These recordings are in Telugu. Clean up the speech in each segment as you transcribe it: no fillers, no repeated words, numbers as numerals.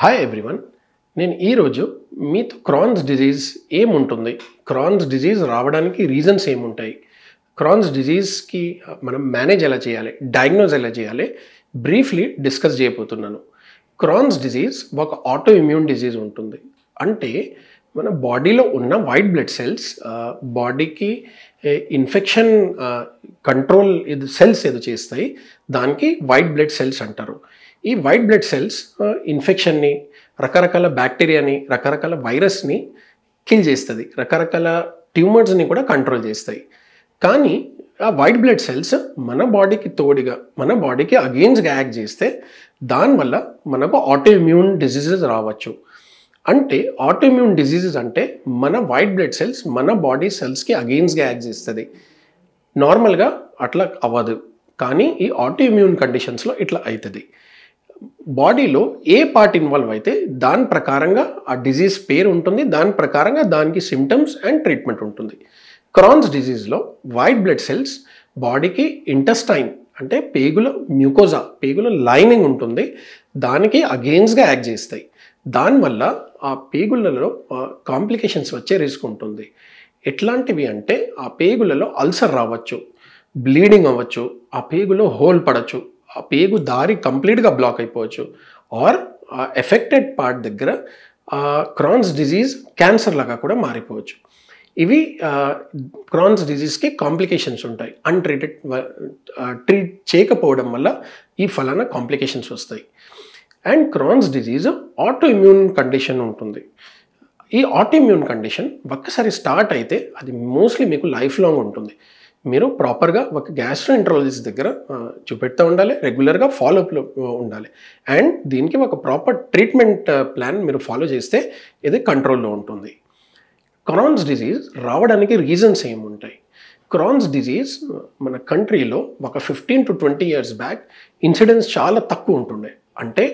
హాయ్ ఎవ్రీవన్, నేను ఈరోజు మీతో క్రాన్స్ డిజీజ్ ఏముంటుంది, క్రాన్స్ డిజీజ్ రావడానికి రీజన్స్ ఏముంటాయి, క్రాన్స్ డిజీజ్కి మనం మేనేజ్ ఎలా చేయాలి, డయాగ్నోజ్ ఎలా చేయాలి బ్రీఫ్లీ డిస్కస్ చేయబోతున్నాను. క్రాన్స్ డిజీజ్ ఒక ఆటో ఇమ్యూన్ డిజీజ్ ఉంటుంది. అంటే మన బాడీలో ఉన్న వైట్ బ్లడ్ సెల్స్ బాడీకి ఇన్ఫెక్షన్ కంట్రోల్ సెల్స్ ఏదో చేస్తాయి, దానికి వైట్ బ్లడ్ సెల్స్ అంటారు. ఈ వైట్ బ్లడ్ సెల్స్ ఇన్ఫెక్షన్ని, రకరకాల బ్యాక్టీరియాని, రకరకాల వైరస్ని కిల్ చేస్తుంది, రకరకాల ట్యూమర్స్ని కూడా కంట్రోల్ చేస్తాయి. కానీ ఆ వైట్ బ్లడ్ సెల్స్ మన బాడీకి తోడుగా, మన బాడీకి అగెయిన్స్ట్గా యాక్ట్ చేస్తే దానివల్ల మనకు ఆటో ఇమ్యూన్ డిజీజెస్ రావచ్చు. అంటే ఆటో ఇమ్యూన్ డిజీజెస్ అంటే మన వైట్ బ్లడ్ సెల్స్ మన బాడీ సెల్స్కి అగెయిన్స్ట్గా యాక్ట్ చేస్తుంది. నార్మల్గా అట్లా అవ్వదు, కానీ ఈ ఆటో ఇమ్యూన్ కండిషన్స్లో ఇట్లా అవుతుంది. బాడీలో ఏ పార్ట్ ఇన్వాల్వ్ అయితే దాని ప్రకారంగా ఆ డిజీజ్ పేరు ఉంటుంది, దాని ప్రకారంగా దానికి సిమ్టమ్స్ అండ్ ట్రీట్మెంట్ ఉంటుంది. క్రాన్స్ డిజీజ్లో వైట్ బ్లడ్ సెల్స్ బాడీకి ఇంటెస్టైన్ అంటే పేగుల మ్యూకోజా, పేగుల లైనింగ్ ఉంటుంది, దానికి అగెయిన్స్ట్గా యాక్ట్ చేస్తాయి. దానివల్ల ఆ పేగులలో కాంప్లికేషన్స్ వచ్చే రిస్క్ ఉంటుంది. ఎట్లాంటివి అంటే ఆ పేగులలో అల్సర్ రావచ్చు, బ్లీడింగ్ అవ్వచ్చు, ఆ పేగులో హోల్ పడవచ్చు, ఆ పేగు దారి కంప్లీట్గా బ్లాక్ అయిపోవచ్చు, ఆర్ ఎఫెక్టెడ్ పార్ట్ దగ్గర క్రాన్స్ డిజీజ్ క్యాన్సర్ లాగా కూడా మారిపోవచ్చు. ఇవి క్రాన్స్ డిజీజ్కి కాంప్లికేషన్స్ ఉంటాయి. ట్రీట్ చేయకపోవడం వల్ల ఈ ఫలానా కాంప్లికేషన్స్ వస్తాయి. And Crohn's disease auto immune condition ఉంటుంది. ఈ ఆటో ఇమ్యూన్ కండిషన్ ఒక్కసారి స్టార్ట్ అయితే అది మోస్ట్లీ మీకు లైఫ్ లాంగ్ ఉంటుంది. మీరు ప్రాపర్గా ఒక గ్యాస్ట్రోఎంట్రాలజిస్ట్ దగ్గర చూపెడుతూ ఉండాలి, రెగ్యులర్గా ఫాలోఅప్లో ఉండాలి. అండ్ దీనికి ఒక ప్రాపర్ ట్రీట్మెంట్ ప్లాన్ మీరు ఫాలో చేస్తే ఇది కంట్రోల్లో ఉంటుంది. క్రాన్స్ డిజీజ్ రావడానికి రీజన్స్ ఏముంటాయి? క్రాన్స్ డిజీజ్ మన కంట్రీలో ఒక 15 to 20 years బ్యాక్ ఇన్సిడెన్స్ చాలా తక్కువ ఉంటుండే. అంటే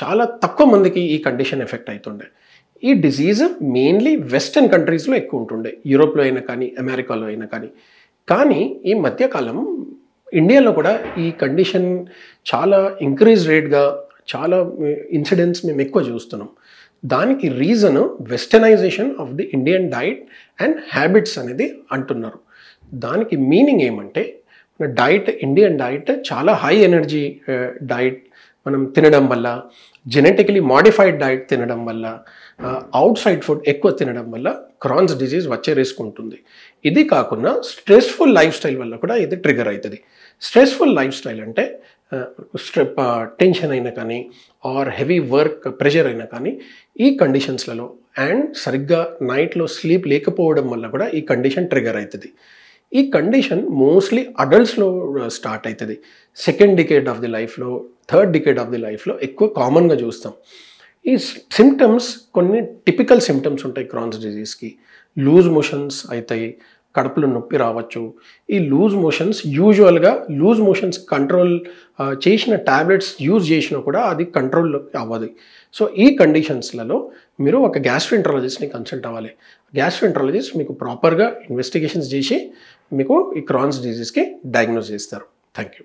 చాలా తక్కువ మందికి ఈ కండిషన్ ఎఫెక్ట్ అవుతుండే. ఈ డిజీజ్ మెయిన్లీ వెస్టర్న్ కంట్రీస్లో ఎక్కువ ఉంటుండే, యూరోప్లో అయినా కానీ, అమెరికాలో అయినా కానీ. కానీ ఈ మధ్యకాలం ఇండియాలో కూడా ఈ కండిషన్ చాలా ఇంక్రీజ్ రేట్గా, చాలా ఇన్సిడెంట్స్ మేము ఎక్కువ చూస్తున్నాం. దానికి reason westernisation of the Indian diet and habits అనేది అంటున్నారు. దానికి మీనింగ్ ఏమంటే మన డైట్, ఇండియన్ డైట్ చాలా హై ఎనర్జీ డైట్ మనం తినడం వల్ల, జెనెటికలీ మాడిఫైడ్ డైట్ తినడం వల్ల, అవుట్ సైడ్ ఫుడ్ ఎక్కువ తినడం వల్ల క్రాన్స్ డిజీజ్ వచ్చే రిస్క్ ఉంటుంది. ఇది కాకుండా స్ట్రెస్ఫుల్ లైఫ్ స్టైల్ వల్ల కూడా ఇది ట్రిగర్ అవుతుంది. స్ట్రెస్ఫుల్ లైఫ్ స్టైల్ అంటే టెన్షన్ అయినా కానీ, ఆర్ హెవీ వర్క్ ప్రెషర్ అయినా కానీ, ఈ కండిషన్స్లలో అండ్ సరిగ్గా నైట్లో స్లీప్ లేకపోవడం వల్ల కూడా ఈ కండిషన్ ట్రిగర్ అవుతుంది. ఈ కండిషన్ మోస్ట్లీ అడల్ట్స్లో స్టార్ట్ అవుతుంది. సెకండ్ డికేడ్ ఆఫ్ ది లైఫ్లో, థర్డ్ డికేడ్ ఆఫ్ ది లైఫ్లో ఎక్కువ కామన్గా చూస్తాం. ఈ సిమ్టమ్స్ కొన్ని టిపికల్ సిమ్టమ్స్ ఉంటాయి క్రాన్స్ డిజీజ్కి. లూజ్ మోషన్స్ అవుతాయి, కడుపులో నొప్పి రావచ్చు. ఈ లూజ్ మోషన్స్ యూజువల్గా లూజ్ మోషన్స్ కంట్రోల్ చేసిన ట్యాబ్లెట్స్ యూజ్ చేసినా కూడా అది కంట్రోల్లోకి అవ్వదు. సో ఈ కండిషన్స్లలో మీరు ఒక గ్యాస్ట్రోఎంట్రాలజిస్ట్ని కన్సల్ట్ అవ్వాలి. గ్యాస్ట్రోఎంట్రాలజిస్ట్ మీకు ప్రాపర్గా ఇన్వెస్టిగేషన్స్ చేసి మీకు ఈ క్రాన్స్ డిజీజ్కి డయాగ్నోస్ చేస్తారు. Thank you.